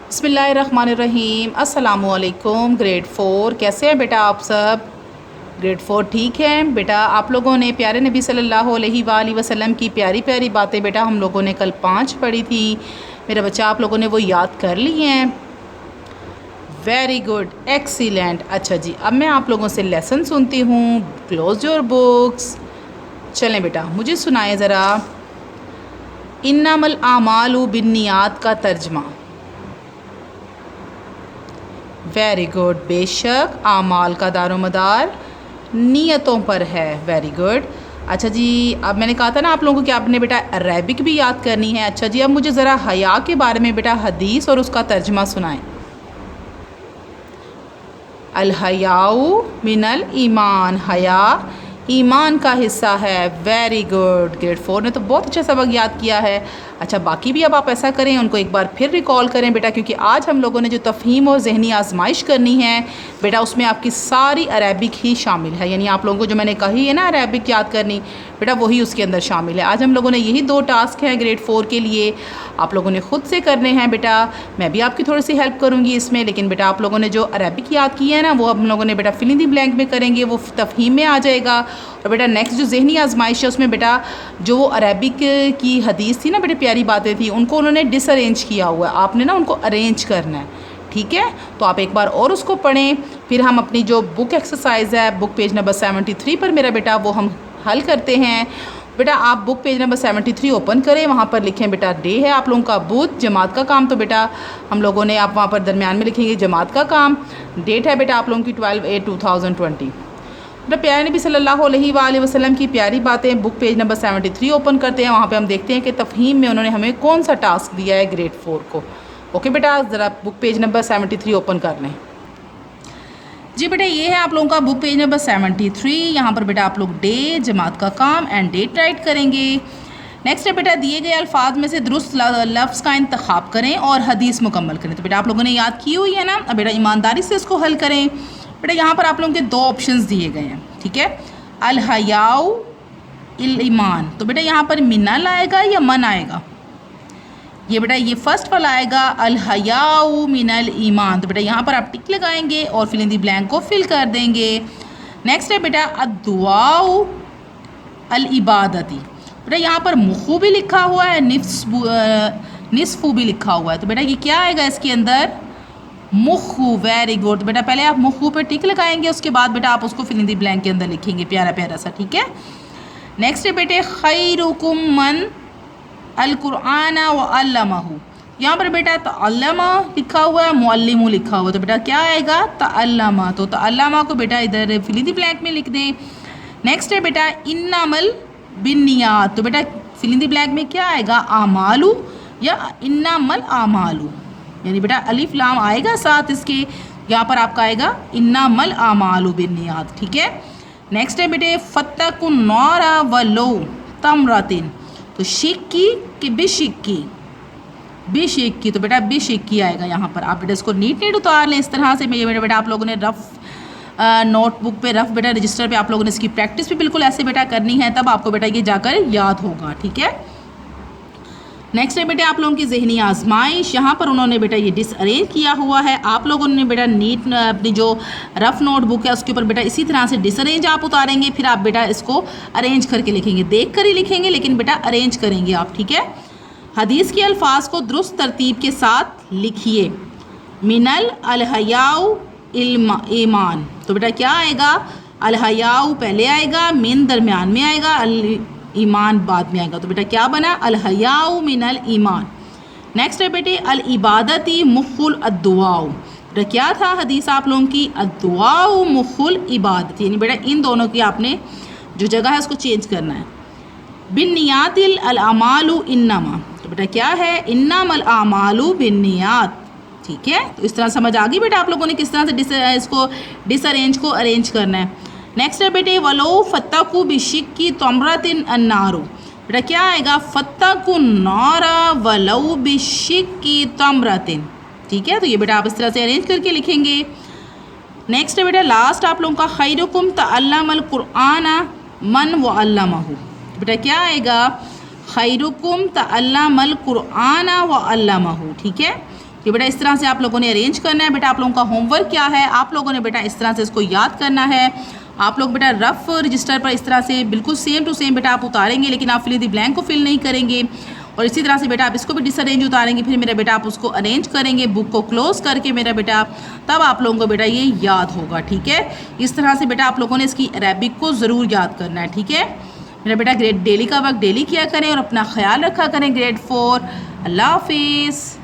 बिस्मिल्लाहिर्रहमानिर्रहीम। अस्सलामुअलैकुम। ग्रेड 4 कैसे हैं बेटा आप सब? ग्रेड 4 ठीक है बेटा। आप लोगों ने प्यारे नबी सल्लल्लाहु अलैहि वसल्लम की प्यारी प्यारी बातें बेटा हम लोगों ने कल 5 पढ़ी थी। मेरा बच्चा आप लोगों ने वो याद कर ली हैं? Very good, excellent. अच्छा जी, अब मैं आप लोगों से लेसन सुनती हूँ। Close your books. चलें बेटा, मुझे सुनाए ज़रा इन्नमल आमालु बिन्नियात का तर्जमा। वेरी गुड, बेशक आमाल का दारोमदार नियतों पर है। Very good. अच्छा जी, अब मैंने कहा था ना आप लोगों को कि आपने बेटा अरेबिक भी याद करनी है। अच्छा जी, अब मुझे ज़रा हया के बारे में बेटा हदीस और उसका तर्जमा सुनाएं। अल हयाउ मिनल ईमान, हया ईमान का हिस्सा है। वेरी गुड, ग्रेड 4 ने तो बहुत अच्छा सबक याद किया है। अच्छा, बाकी भी अब आप ऐसा करें, उनको एक बार फिर रिकॉल करें बेटा, क्योंकि आज हम लोगों ने जो तफ़हीम और ज़हनी आजमाइश करनी है बेटा, उसमें आपकी सारी अरेबिक ही शामिल है। यानी आप लोगों को जो मैंने कही है ना अरेबिक याद करनी बेटा, वही उसके अंदर शामिल है। आज हम लोगों ने यही 2 टास्क हैं ग्रेड 4 के लिए, आप लोगों ने ख़ुद से करने हैं बेटा। मैं भी आपकी थोड़ी सी हेल्प करूँगी इसमें, लेकिन बेटा आप लोगों ने जो अरेबिक याद की है ना, वो हम लोगों ने बेटा फिल इन द ब्लैंक में करेंगे, वो तफ़हीम में आ जाएगा। और बेटा नेक्स्ट जो ज़हनी आजमाइश है उसमें बेटा जो वो अरेबिक की हदीस थी ना बेटा, प्यारी बातें थी, उनको उन्होंने डिसअरेंज किया हुआ है, आपने ना उनको अरेंज करना है। ठीक है, तो आप एक बार और उसको पढ़ें, फिर हम अपनी जो बुक एक्सरसाइज है बुक पेज नंबर 73 पर मेरा बेटा वो हम हल करते हैं। बेटा आप बुक पेज नंबर 73 ओपन करें, वहाँ पर लिखें बेटा डे है आप लोगों का बुध, जमात का काम तो बेटा हम लोगों ने आप वहाँ पर दरमियान में लिखेंगे जमात का काम। डेट है बेटा आप लोगों की 12/8/2020। बेटा प्यारे नबी सल्लल्लाहु अलैहि वसल्लम की प्यारी बातें बुक पेज नंबर 73 ओपन करते हैं, वहाँ पे हम देखते हैं कि तफ़हीम में उन्होंने हमें कौन सा टास्क दिया है ग्रेड 4 को। ओके बेटा, ज़रा बुक पेज नंबर 73 ओपन कर लें। जी बेटा ये है आप लोगों का बुक पेज नंबर 73। यहाँ पर बेटा आप लोग डे, जमात का काम एंड डेट राइट करेंगे। नेक्स्ट है बेटा दिए गए अल्फाज में से दुरुस्त लफ्ज़ का इंतखाब करें और हदीस मुकम्मल करें। तो बेटा आप लोगों ने याद की हुई है ना, अब बेटा ईमानदारी से इसको हल करें। बेटा यहाँ पर आप लोगों के 2 ऑप्शंस दिए गए हैं, ठीक है। अल हयाउ इल ईमान, तो बेटा यहाँ पर मिनल आएगा या मन आएगा? ये बेटा ये फर्स्ट वाला आएगा अल हयाउ मिनल ईमान, तो बेटा यहाँ पर आप टिक लगाएंगे और फिल इन दी ब्लैंक को फिल कर देंगे। नेक्स्ट है बेटा अद्दुआउ अल इबादती, बेटा यहाँ पर मुखू भी लिखा हुआ है, निस्फू भी लिखा हुआ है, तो बेटा ये क्या आएगा इसके अंदर? मुखू। Very good. बेटा पहले आप मुखू पे टिक लगाएंगे, उसके बाद बेटा आप उसको फिल इन दी ब्लैंक के अंदर लिखेंगे प्यारा प्यारा सा, ठीक है। नेक्स्ट है बेटे खैरुकुम मन अल कुरान व अल्लमहु, यहाँ पर बेटा तअल्लमा लिखा हुआ है, मुअल्लिमु लिखा हुआ है, तो बेटा क्या आएगा? तअल्लमा। तो तअल्लमा को बेटा इधर फिल इन दी ब्लैंक में लिख दें। नेक्स्ट है बेटा इन्नमल बिन्नियात, तो बेटा फिल इन दी ब्लैंक में क्या आएगा? आमालू या इन्नमल आमालू, यानी बेटा अलिफ लाम आएगा साथ इसके, यहाँ पर आपका आएगा इन्नमल आमालू बिन्नियात, ठीक है। नेक्स्ट है बेटे फत्तकुन नौरा व लो तमरातिन, तो शिक्की कि बिशिक्की, बिशिक्की, तो बेटा बिशिक्की आएगा यहाँ पर। आप बेटा इसको नीट उतार लें इस तरह से। मैं बेटा आप लोगों ने रफ नोटबुक पे रफ बेटा रजिस्टर पे आप लोगों ने इसकी प्रैक्टिस भी बिल्कुल ऐसे बेटा करनी है, तब आपको बेटा ये जाकर याद होगा, ठीक है। नेक्स्ट है बेटे आप लोगों की ज़हनी आजमाइश, यहाँ पर उन्होंने बेटा ये डिसअरेंज किया हुआ है, आप लोगों ने बेटा नीट अपनी जो रफ़ नोटबुक है उसके ऊपर बेटा इसी तरह से डिसअरेंज आप उतारेंगे, फिर आप बेटा इसको अरेंज करके लिखेंगे, देख कर ही लिखेंगे लेकिन बेटा अरेंज करेंगे आप, ठीक है। हदीस के अल्फाज को दुरुस्त तरतीब के साथ लिखिए। मिनल अल हयाउ इल ईमान, तो बेटा क्या आएगा? अल हयाउ पहले आएगा, मिन दरमियान में आएगा, अल ईमान बाद में आएगा, तो बेटा क्या बना? अल हयाउ मिनल ईमान। नेक्स्ट है बेटे अल इबादती मुखुल अद्दुआउ, बेटा क्या था हदीस आप लोगों की? अद्दुआउ मुखुल इबादती, यानी बेटा इन दोनों की आपने जो जगह है उसको चेंज करना है। बिन्नियातिल अल अमालु इन्नमा, तो बेटा क्या है? इन्नमल अमालु बिन्नियात, ठीक है। तो इस तरह समझ आ गई बेटा आप लोगों ने किस तरह से इसको डिसअरेंज को अरेंज करना है। नेक्स्ट है बेटे वलो फत्तकु बिशिक्की तमरातिन अन्नारु, बेटा क्या आएगा? फत्तकु नारा वलो बिशिक्की तमरातिन, ठीक है। तो ये बेटा आप इस तरह से अरेंज करके लिखेंगे। नेक्स्ट है बेटा लास्ट आप लोगों का खैरुकुम तअल्लमल कुरान मन व अल्लमहु, बेटा क्या आएगा? खैरुकुम तअल्लमल कुरान व अल्लमहु, ठीक है। कि बेटा इस तरह से आप लोगों ने अरेंज करना है। बेटा आप लोगों का होमवर्क क्या है, आप लोगों ने बेटा इस तरह से इसको याद करना है। आप लोग बेटा रफ रजिस्टर पर इस तरह से बिल्कुल सेम टू सेम बेटा आप उतारेंगे, लेकिन आप फिल इन द ब्लैंक को फिल नहीं करेंगे। और इसी तरह से बेटा आप इसको भी डिसअरेंज उतारेंगे, फिर मेरा बेटा आप उसको अरेंज करेंगे बुक को क्लोज करके मेरा बेटा, तब आप लोगों को बेटा ये याद होगा। ठीक है, इस तरह से बेटा आप लोगों ने इसकी अरेबिक को ज़रूर याद करना है। ठीक है मेरा बेटा, ग्रेड डेली का वर्क डेली किया करें और अपना ख्याल रखा करें। ग्रेड 4, अल्लाह हाफिज़।